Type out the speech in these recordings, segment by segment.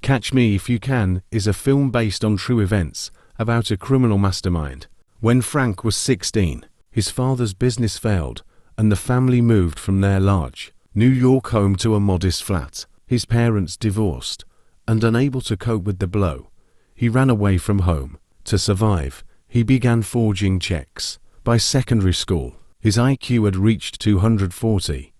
Catch Me If You Can is a film based on true events about a criminal mastermind. When Frank was 16, his father's business failed, and the family moved from their large New York home to a modest flat. His parents divorced, and unable to cope with the blow, he ran away from home. To survive, he began forging checks. By secondary school, his IQ had reached 240.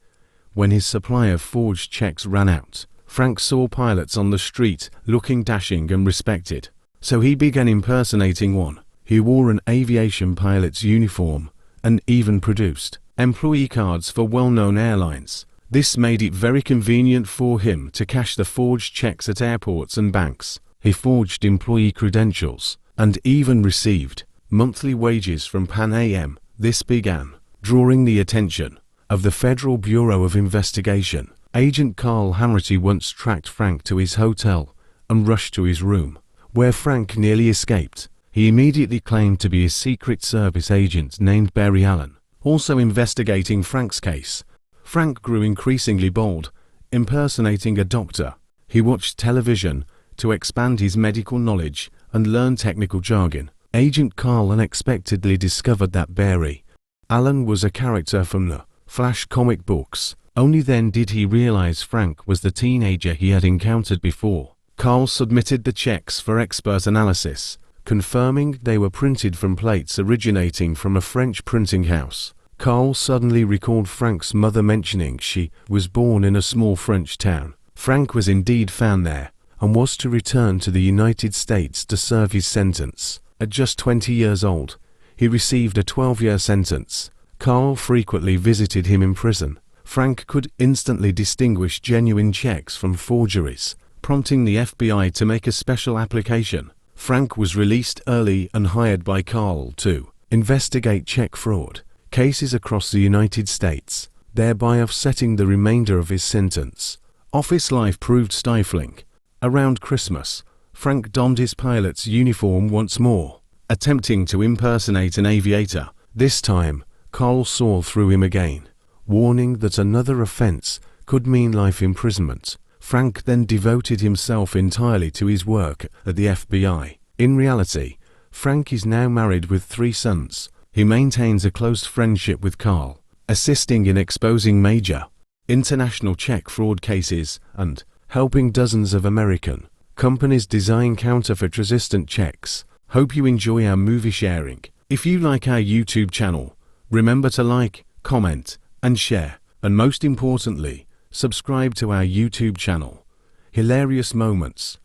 When his supply of forged checks ran out, Frank saw pilots on the street looking dashing and respected, so he began impersonating one. He wore an aviation pilot's uniform and even produced employee cards for well-known airlines. This made it very convenient for him to cash the forged checks at airports and banks. He forged employee credentials and even received monthly wages from Pan Am. This began drawing the attention of the Federal Bureau of Investigation. Agent Carl Hanratty once tracked Frank to his hotel and rushed to his room, where Frank nearly escaped. He immediately claimed to be a Secret Service agent named Barry Allen, also investigating Frank's case. Frank grew increasingly bold, impersonating a doctor. He watched television to expand his medical knowledge and learn technical jargon. Agent Carl unexpectedly discovered that Barry Allen was a character from the Flash comic books. Only then did he realize Frank was the teenager he had encountered before. Carl submitted the checks for expert analysis, confirming they were printed from plates originating from a French printing house. Carl suddenly recalled Frank's mother mentioning she was born in a small French town. Frank was indeed found there and was to return to the United States to serve his sentence. At just 20 years old, he received a 12-year sentence. Carl frequently visited him in prison. Frank could instantly distinguish genuine checks from forgeries, prompting the FBI to make a special application. Frank was released early and hired by Carl to investigate check fraud cases across the United States, thereby offsetting the remainder of his sentence. Office life proved stifling. Around Christmas, Frank donned his pilot's uniform once more, attempting to impersonate an aviator. This time, Carl saw through him again, warning that another offense could mean life imprisonment. Frank then devoted himself entirely to his work at the FBI. In reality, Frank is now married with 3 sons. He maintains a close friendship with Carl, assisting in exposing major international check fraud cases and helping dozens of American companies design counterfeit-resistant checks. Hope you enjoy our movie sharing. If you like our YouTube channel, remember to like, comment, and share, and most importantly, subscribe to our YouTube channel. Hilarious moments.